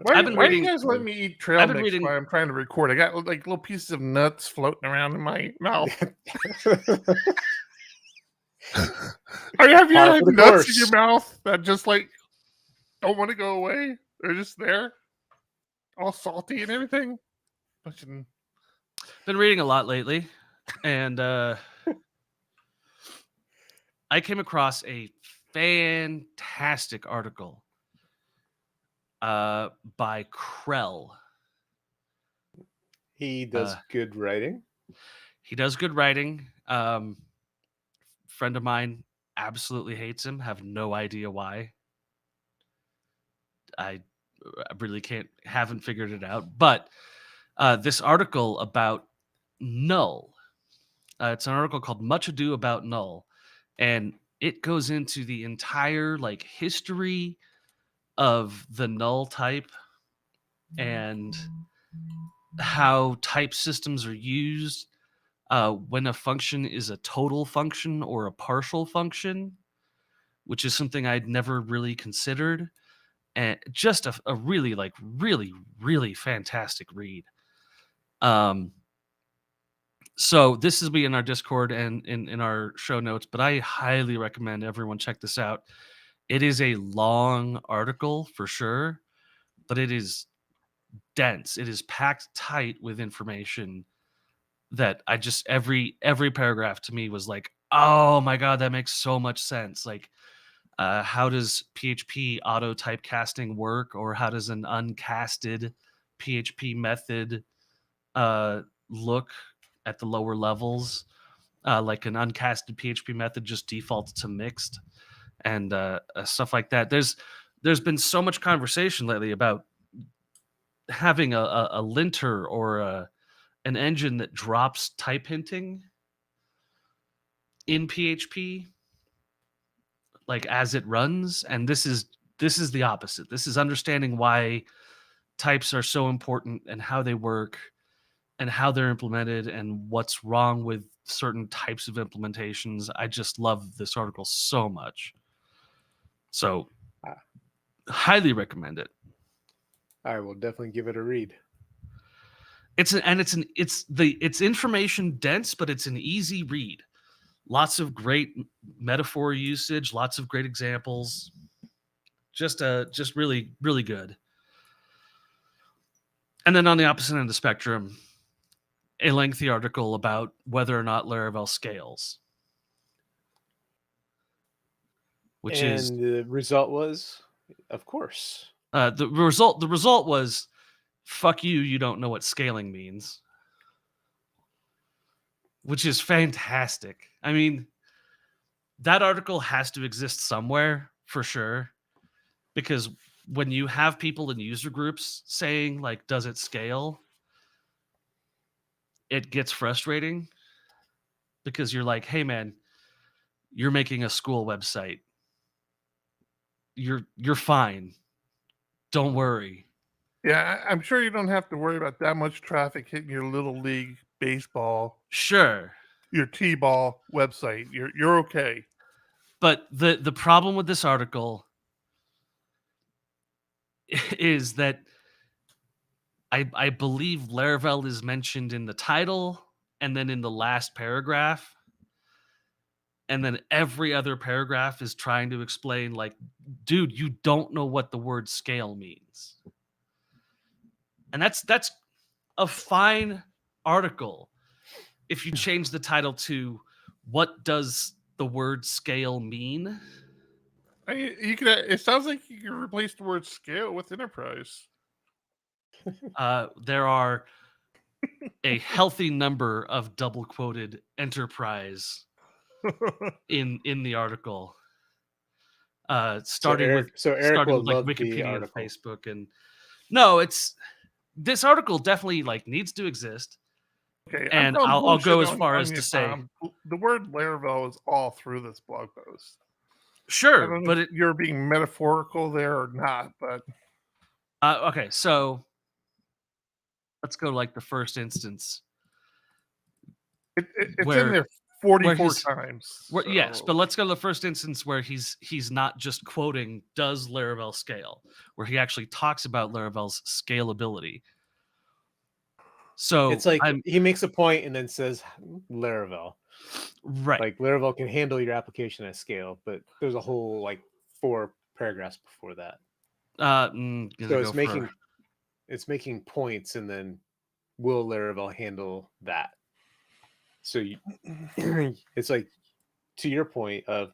Why been do reading- you guys let me eat trail I've been mix reading- while I'm trying to record? I got like little pieces of nuts floating around in my mouth. Have you Par had for the nuts course. in your mouth that just like don't want to go away? They're just there, all salty and everything. Fucking- Been reading a lot lately, and I came across a fantastic article by Krell. He does good writing. He does good writing. Friend of mine absolutely hates him. Have no idea why. I really haven't figured it out. But this article about null. It's an article called Much Ado About Null, and it goes into the entire like history of the null type and how type systems are used when a function is a total function or a partial function, which is something I'd never really considered. And just a really, like, really, really fantastic read. So this will be in our Discord and in our show notes, but I highly recommend everyone check this out. It is a long article for sure, but it is dense. It is packed tight with information that I just every paragraph to me was like, oh my god, that makes so much sense. Like, how does PHP auto typecasting work, or how does an uncasted PHP method look at the lower levels? Like an uncasted PHP method just defaults to mixed and stuff like that. There's been so much conversation lately about having a linter or an engine that drops type hinting in PHP, like as it runs, and this is the opposite. This is understanding why types are so important and how they work and how they're implemented and what's wrong with certain types of implementations. I just love this article so much. So highly recommend it. I will definitely give it a read. It's information dense, but it's an easy read. Lots of great metaphor usage, lots of great examples. Just really, really good. And then on the opposite end of the spectrum, a lengthy article about whether or not Laravel scales. And the result was, of course. The result was, fuck you, you don't know what scaling means. Which is fantastic. I mean, that article has to exist somewhere for sure. Because when you have people in user groups saying, like, does it scale? It gets frustrating. Because you're like, hey man, you're making a school website. You're fine. Don't worry. Yeah, I'm sure you don't have to worry about that much traffic hitting your little league baseball, Sure. your T-ball website. You're okay. But the problem with this article is that I believe Laravel is mentioned in the title and then in the last paragraph. And then every other paragraph is trying to explain, like, dude, you don't know what the word scale means. And that's a fine article if you change the title to what does the word scale mean? You could. It sounds like you can replace the word scale with enterprise. There are a healthy number of double quoted enterprise in the article. Starting Eric with like Wikipedia and article. Facebook, and no, this article definitely like needs to exist. Okay, and I'll go as far as to say the word Laravel is all through this blog post. Sure, but you're being metaphorical there or not, but okay, so let's go to like the first instance. It's in there 44 times. Yes, but let's go to the first instance where he's not just quoting does Laravel scale, where he actually talks about Laravel's scalability. So it's like he makes a point and then says Laravel. Right. Like Laravel can handle your application at scale, but there's a whole like 4 paragraphs before that. So it's making points and then will Laravel handle that? So it's like, to your point of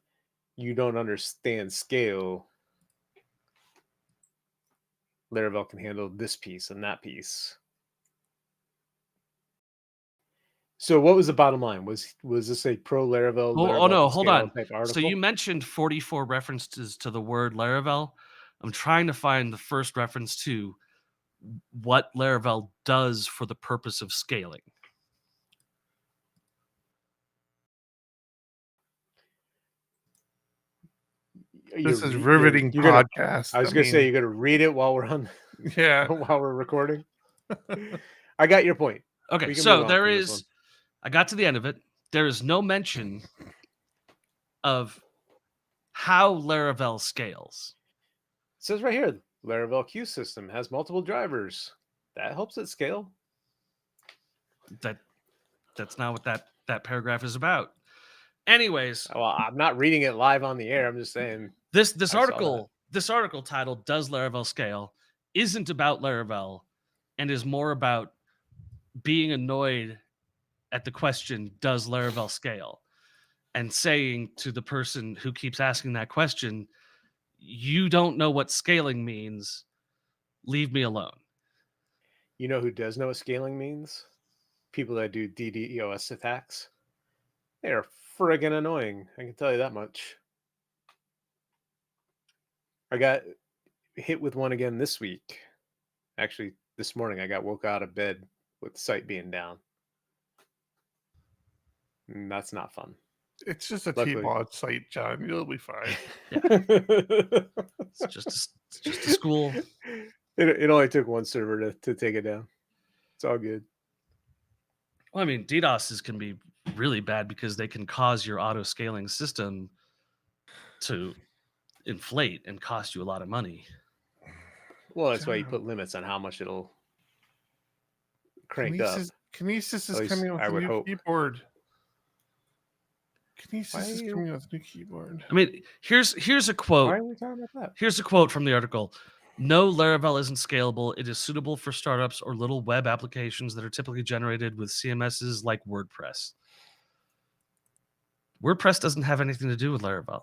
you don't understand scale, Laravel can handle this piece and that piece. So what was the bottom line? Was this a pro Laravel? Oh no, hold on. So you mentioned 44 references to the word Laravel. I'm trying to find the first reference to what Laravel does for the purpose of scaling. This is riveting podcast. I was going to say, you're going to read it while we're on. Yeah. While we're recording. I got your point. Okay, so there is. I got to the end of it. There is no mention of how Laravel scales. It says right here, Laravel queue system has multiple drivers. That helps it scale. That's not what that paragraph is about. Anyways, well, I'm not reading it live on the air. I'm just saying this article titled "Does Laravel Scale?" isn't about Laravel and is more about being annoyed at the question, does Laravel scale? And saying to the person who keeps asking that question, you don't know what scaling means. Leave me alone. You know who does know what scaling means? People that do DDoS attacks. They are friggin' annoying. I can tell you that much. I got hit with one again this week. Actually, this morning I got woke out of bed with the site being down. And that's not fun. It's just a T-ball site, John. You'll be fine. Yeah. It's just a school. It only took one server to take it down. It's all good. Well, I mean, DDoSs can be really bad because they can cause your auto-scaling system to inflate and cost you a lot of money. Well, that's why you put limits on how much it'll crank up. Kinesis is coming with a new keyboard. Kinesis is coming with a new keyboard. I mean, here's a quote. Why are we talking about that? Here's a quote from the article. No, Laravel isn't scalable. It is suitable for startups or little web applications that are typically generated with CMSs like WordPress. WordPress doesn't have anything to do with Laravel.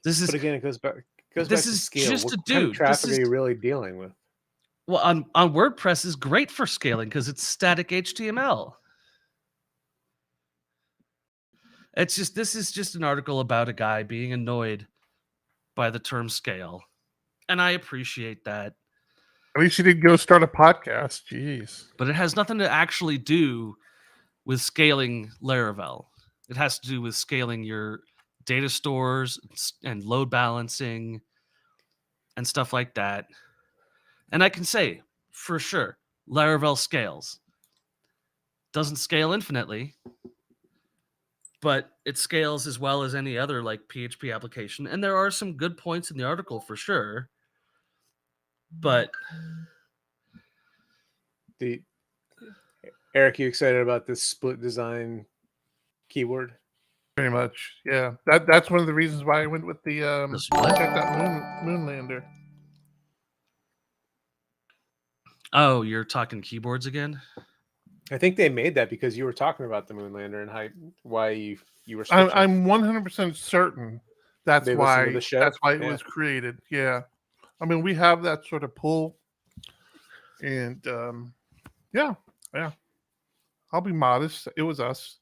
But again, it goes back. this to is scale. just What a kind of dude. traffic This are is- you really dealing with? Well, on WordPress is great for scaling because it's static HTML. This is just an article about a guy being annoyed by the term scale. And I appreciate that. At least you didn't go start a podcast. Jeez. But it has nothing to actually do with scaling Laravel. It has to do with scaling your data stores and load balancing and stuff like that. And I can say for sure, Laravel scales. Doesn't scale infinitely, but it scales as well as any other like PHP application. And there are some good points in the article for sure. But Eric, you excited about this split design keyboard? Pretty much. Yeah. That's one of the reasons why I went with the This what? check that moon lander. Oh, you're talking keyboards again? I think they made that because you were talking about the Moonlander and why you were switching. I'm 100% certain that's They listened to why the show? that's why it Yeah. was created. Yeah. I mean, we have that sort of pull, and yeah. I'll be modest. It was us.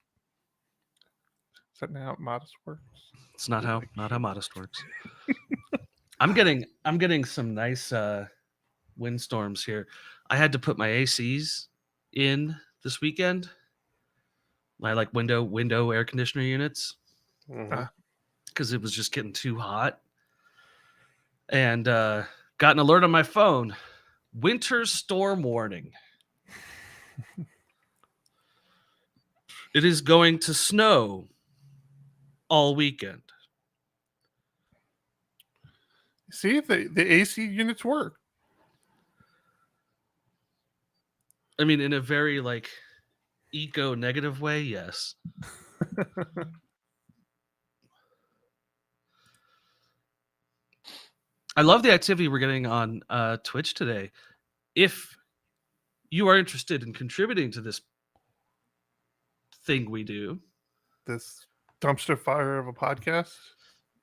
Is that how modest works? It's not how modest works. I'm getting some nice windstorms here. I had to put my ACs in this weekend. My like window air conditioner units Mhm. because it was just getting too hot. And got an alert on my phone. Winter storm warning. It is going to snow all weekend. See if the AC units work. I mean, in a very like eco-negative way, yes. I love the activity we're getting on Twitch today. If you are interested in contributing to this thing we do, This dumpster fire of a podcast.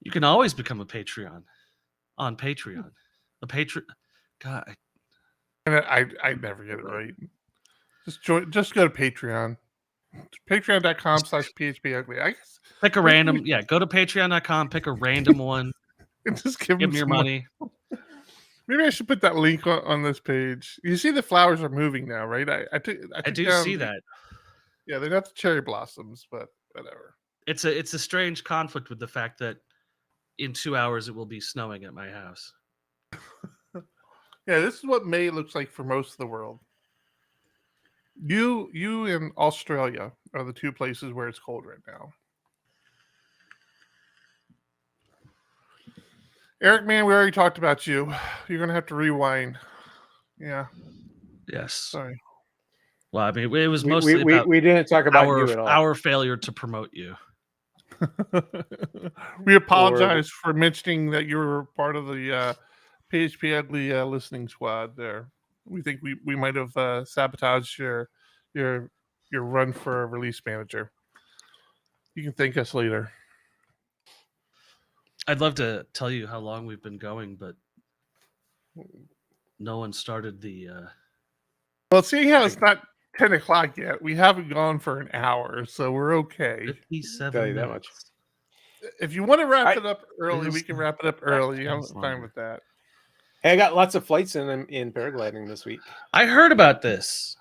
you can always become a Patreon on Patreon. A Patreon. God, And I never get it right. Just go to Patreon. Patreon.com/PHPUgly. I guess pick a random. Yeah, go to patreon.com, pick a random one, just give give them me your some money. Maybe I should put that link on this page. You see the flowers are moving now, right? I do down see the- that. Yeah, they're not the cherry blossoms, but whatever. It's a strange conflict with the fact that in 2 hours it will be snowing at my house. Yeah, this is what May looks like for most of the world. You and Australia are the two places where it's cold right now. Eric, man, we already talked about you. You're gonna have to rewind. Yeah, Yes. sorry. Well, I mean, it was mostly we, about we didn't talk about you at all. our failure to promote you. We apologize for mentioning that you were part of the PHPUgly listening squad there. We think we might have sabotaged your run for a release manager. You can thank us later. I'd love to tell you how long we've been going, but no one started the Well, seeing how it's not 10 o'clock yet, we haven't gone for an hour, so we're okay. 57 Tell you that minutes. much. If you want to wrap it up early, we feels can wrap it up early. I'm feels fine longer. with that. Hey, I got lots of flights in paragliding this week. I heard about this.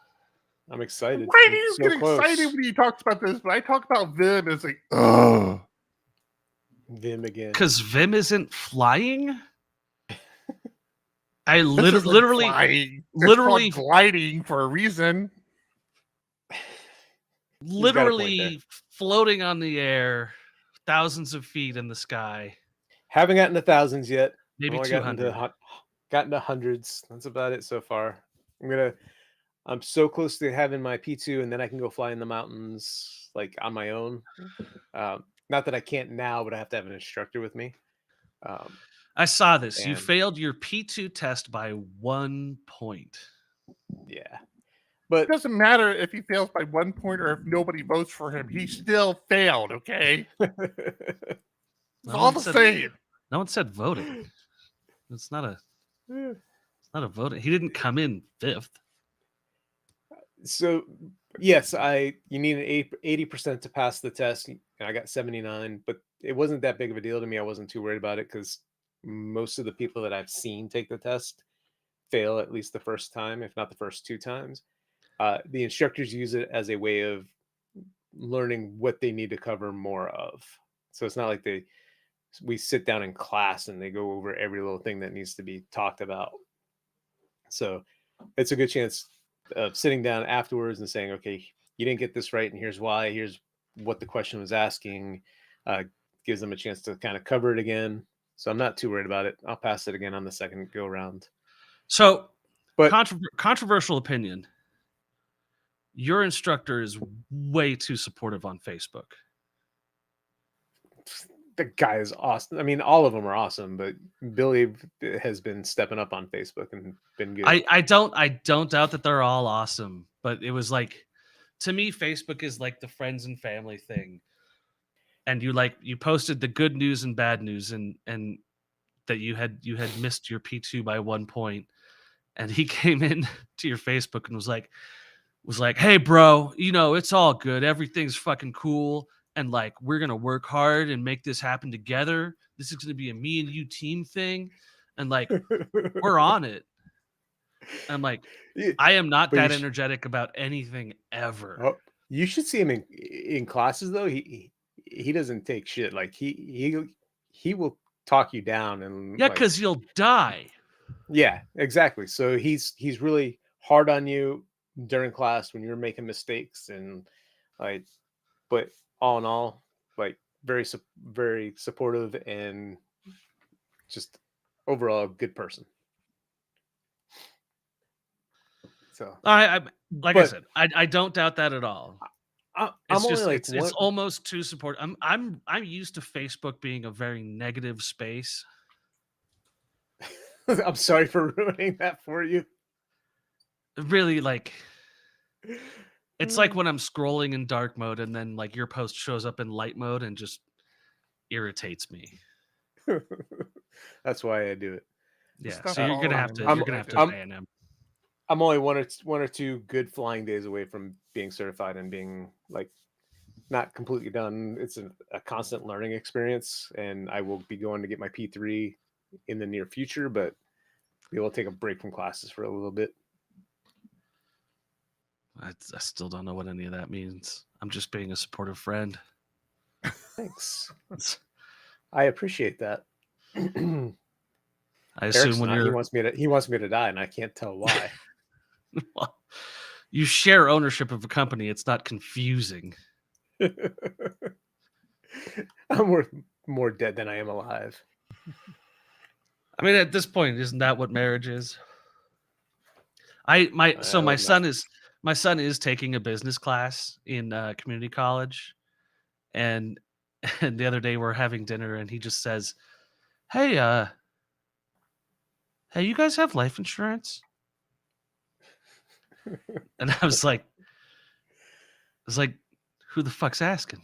I'm excited. Why do It's you so get close. excited when you talk about this? But I talk about Vim as like, oh. Vim again. Because Vim isn't flying? I This isn't literally flying. It's literally- called gliding for a reason. got a point literally floating on the air, thousands of feet in the sky. Haven't gotten to thousands yet. Maybe Only 200. Gotten to hundreds. That's about it so far. I'm so close to having my P2, and then I can go fly in the mountains like on my own. Not that I can't now, but I have to have an instructor with me. I saw this. You And- failed your P2 test by 1 point. Yeah. But It doesn't matter if he fails by 1 point or if nobody votes for him. He still failed, okay? It's No all one the said- same. No one said voting. It's not a voting. He didn't come in 5th. so yes, you need an 80% to pass the test, and I got 79, but it wasn't that big of a deal to me. I wasn't too worried about it because most of the people that I've seen take the test fail at least the first time, if not the first 2 times. The instructors use it as a way of learning what they need to cover more of. So it's not like we sit down in class and they go over every little thing that needs to be talked about. So it's a good chance of sitting down afterwards and saying, okay, you didn't get this right, and here's why. Here's what the question was asking. Gives them a chance to kind of cover it again. So I'm not too worried about it. I'll pass it again on the second go round. So, But controversial opinion. Your instructor is way too supportive on Facebook. the guy is awesome. I mean, all of them are awesome, but Billy has been stepping up on Facebook and been good. I don't doubt that they're all awesome, but it was like, to me, Facebook is like the friends and family thing. And you posted the good news and bad news, and that you had missed your P2 by 1 point, and he came in to your Facebook and was like, hey bro, it's all good, everything's fucking cool, and like, we're gonna work hard and make this happen together. This is gonna be a me and you team thing, and like, we're on it. And I'm like, Yeah, I am not but that energetic about anything ever. oh, you should see him in classes though. He doesn't take shit. Like he will talk you down and Yeah, like, because you'll die. yeah, exactly. So he's really hard on you during class when you're making mistakes, and like, but all in all, like very supportive and just overall a good person. So I But- said, I don't doubt that at all. I'm It's only just like it's almost too supportive. I'm used to Facebook being a very negative space. I'm sorry for ruining that for you. Really, like, it's like when I'm scrolling in dark mode and then like your post shows up in light mode and just irritates me. That's why I do it. Yeah, Stuff so you're gonna have to I'm- ban him. I'm only one or two good flying days away from being certified and being like not completely done. It's a constant learning experience, and I will be going to get my P3 in the near future, but we will take a break from classes for a little bit. I still don't know what any of that means. I'm just being a supportive friend. Thanks. I appreciate that. I Eric's assume when not. you're he wants me to die, and I can't tell why. well, you share ownership of a company, it's not confusing. I'm worth more dead than I am alive. I mean, at this point, isn't that what marriage is? My son is taking a business class in community college, and the other day we're having dinner, and he just says, "Hey, you guys have life insurance?" And I was like, who the fuck's asking?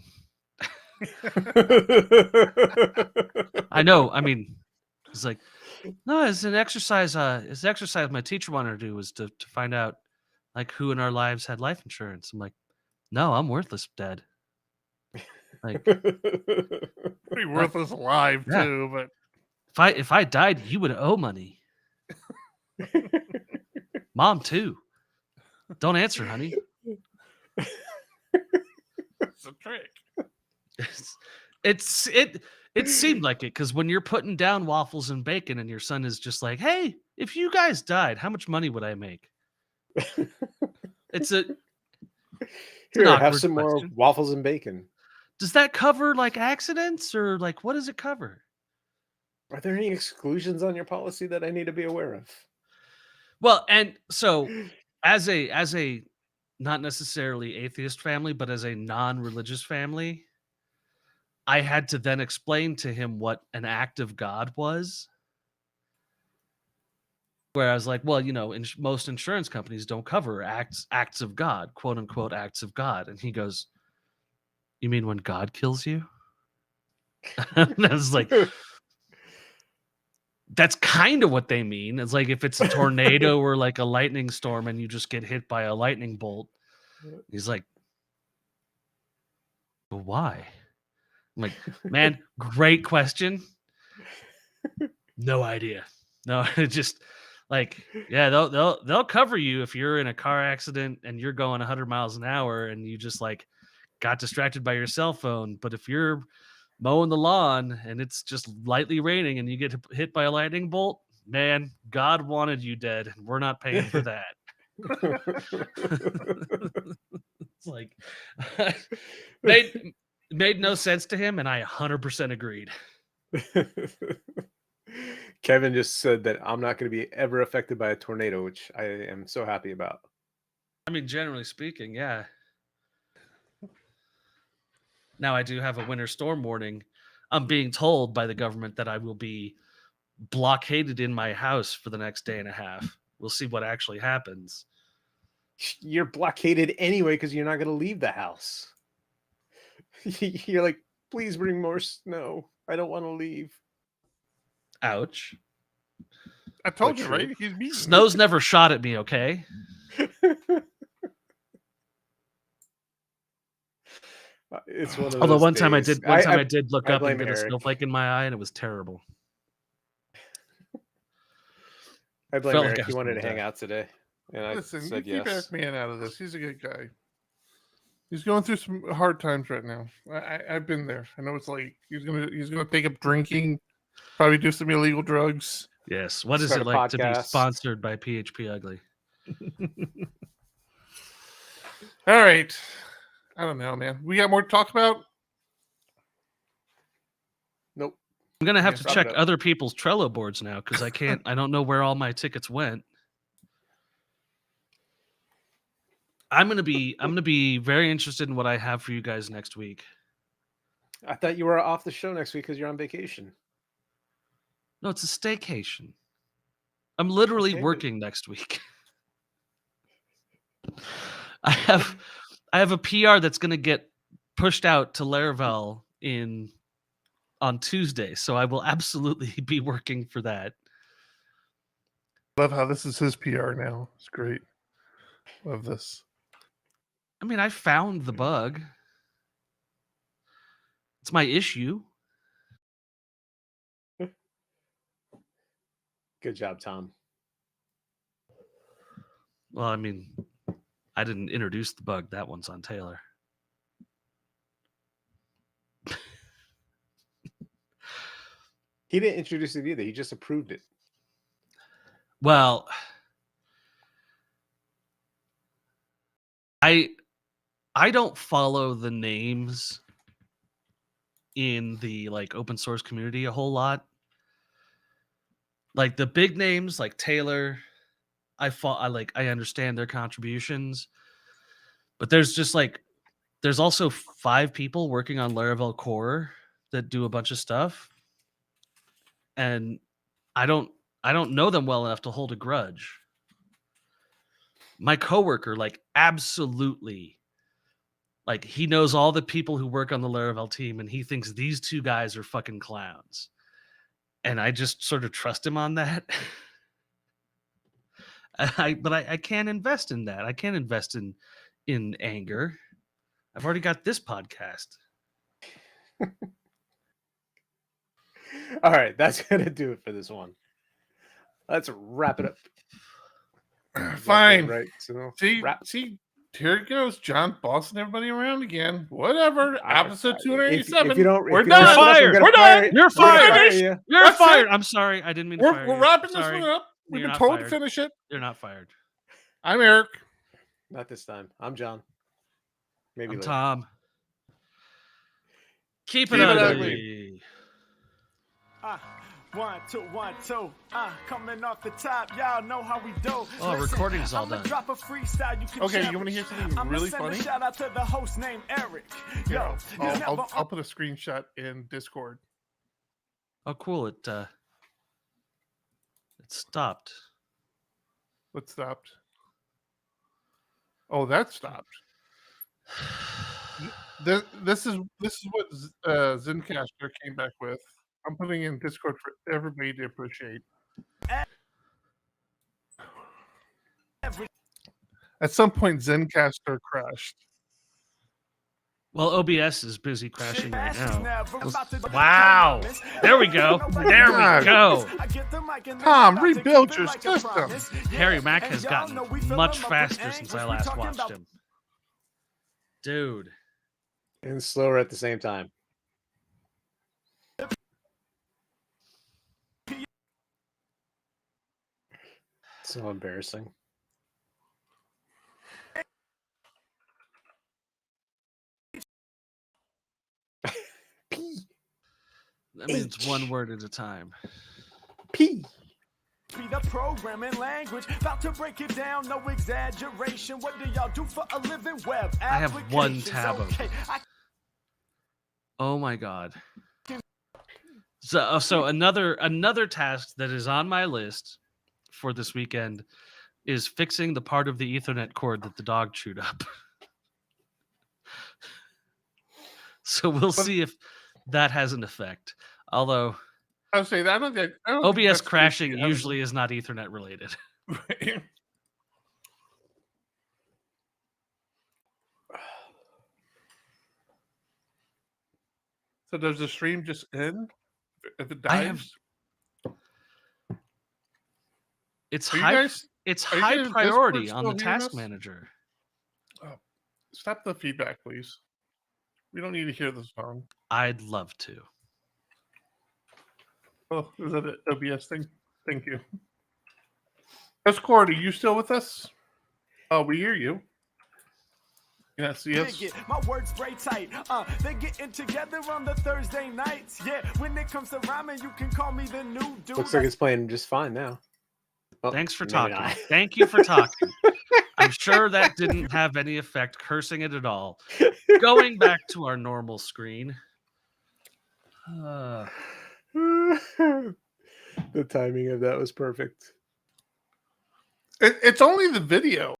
I know. I mean, it's like, no, it's an exercise. It's an exercise my teacher wanted to do was to find out like who in our lives had life insurance. I'm like, no, I'm worthless dead. Like, Pretty worthless alive Yeah. too, but if I died, you would owe money. Mom too. Don't answer, honey. it's a trick. It seemed like it, because when you're putting down waffles and bacon and your son is just like, hey, if you guys died, how much money would I make? It's a Here, have awkward some question. more waffles and bacon. Does that cover like accidents, or like what does it cover? Are there any exclusions on your policy that I need to be aware of? Well, and so as a not necessarily atheist family, but as a non-religious family, I had to then explain to him what an act of God was. Where I was like, well, most insurance companies don't cover acts of God, quote unquote acts of God. And he goes, you mean when God kills you? And I was like, that's kind of what they mean. It's like if it's a tornado or like a lightning storm and you just get hit by a lightning bolt. He's like, but why? I'm like, man, great question. No idea. No, it just like, yeah, they'll cover you if you're in a car accident and you're going 100 miles an hour and you just like got distracted by your cell phone. But if you're mowing the lawn and it's just lightly raining and you get hit by a lightning bolt, man, God wanted you dead and we're not paying for that. It's like made no sense to him, and I 100% agreed. Kevin just said that I'm not going to be ever affected by a tornado, which I am so happy about. I mean, generally speaking, yeah. Now I do have a winter storm warning. I'm being told by the government that I will be blockaded in my house for the next day and a half. We'll see what actually happens. You're blockaded anyway because you're not going to leave the house. You're like, please bring more snow. I don't want to leave. Ouch. I told you, right? He's mean. Snow's never shot at me, okay? It's one of Although those one time I days. did look up and get a Eric. snowflake in my eye, and it was terrible. I blame Felt Eric. like I He was wanted to gonna hang die. out today, and Listen, I you said keep yes. Eric Man out of this. He's a good guy. He's going through some hard times right now. I've been there. I know it's like he's gonna take up drinking, probably do some illegal drugs. Yes. What is Start it a like to be podcast. sponsored by PHPUgly? All right. I don't know, man. We got more to talk about? Nope. I'm gonna have Yeah, to wrap check it up. other people's Trello boards now because I don't know where all my tickets went. I'm gonna be very interested in what I have for you guys next week. I thought you were off the show next week because you're on vacation. No, it's a staycation. I'm literally Okay, but- working next week. I have a PR that's gonna get pushed out to Laravel on Tuesday, so I will absolutely be working for that. Love how this is his PR now. It's great. Love this. I mean, I found the bug. It's my issue. Good job, Tom. Well, I mean, I didn't introduce the bug. That one's on Taylor. He didn't introduce it either. He just approved it. Well, I don't follow the names in the like open source community a whole lot. Like the big names like Taylor, I understand their contributions. But there's also 5 people working on Laravel core that do a bunch of stuff. And I don't know them well enough to hold a grudge. My coworker, like, absolutely, like, he knows all the people who work on the Laravel team, and he thinks these 2 guys are fucking clowns. And I just sort of trust him on that. But I can't invest in that. I can't invest in anger. I've already got this podcast. All right, that's gonna do it for this one. Let's wrap it up. Fine. Right. So See, here it goes. John bossing everybody around again. Whatever. Episode 287. If you don't, We're if you done. don't shut up, Fired. gonna We're fire done. you. You're We're gonna fired. fire you. You're That's fired. it. I'm sorry. I didn't mean to fire We're you. wrapping this Sorry. one up. We've You're been not told to fired. finish it. You're not fired. I'm Eric. Not this time. I'm John. Maybe I'm later. Tom. Keep it Keep it ugly. 1, 2, 1, 2. Coming off the top, y'all know how we do. Oh, recording's all I'ma done. Drop a freestyle you can Okay, cherish. you wanna hear something I'ma really send funny? A shout out to the host named Eric. Yo, Yeah, he's I'll never put a screenshot in Discord. Oh, cool. It stopped. What stopped? Oh, that stopped. This is what Zencaster came back with. I'm putting in Discord for everybody to appreciate. At some point, Zencaster crashed. Well, OBS is busy crashing right now. Wow. There we go. There we go. Tom, rebuild your system. Harry Mack has gotten much faster since I last watched him. Dude. And slower at the same time. So embarrassing. That means one word at a time. P. Be the programming language, about to break it down, no exaggeration. What do y'all do for a living? Web I have one applications. tab of Okay, Oh my god. So another task that is on my list for this weekend is fixing the part of the Ethernet cord that the dog chewed up. So we'll see if that has an effect. Although I would say that I don't think OBS that's crashing the issue. usually is not Ethernet related. Right. So does the stream just end if it dies? It's Are you high. guys- It's are you high guys in priority Discord on the still hearing task us? manager. Stop the feedback, please. We don't need to hear the song. I'd love to. Oh, is that an OBS thing? Thank you. Discord, are you still with us? Oh, we hear you. Yes, yes. my words spray tight. They getting together on the Thursday nights. Yeah, when it comes to rhyming, you can call me the new dude. Looks like it's playing just fine now. Oh, Thanks for maybe talking. not. Thank you for talking. I'm sure that didn't have any effect, cursing it at all. Going back to our normal screen. The timing of that was perfect. It's only the video.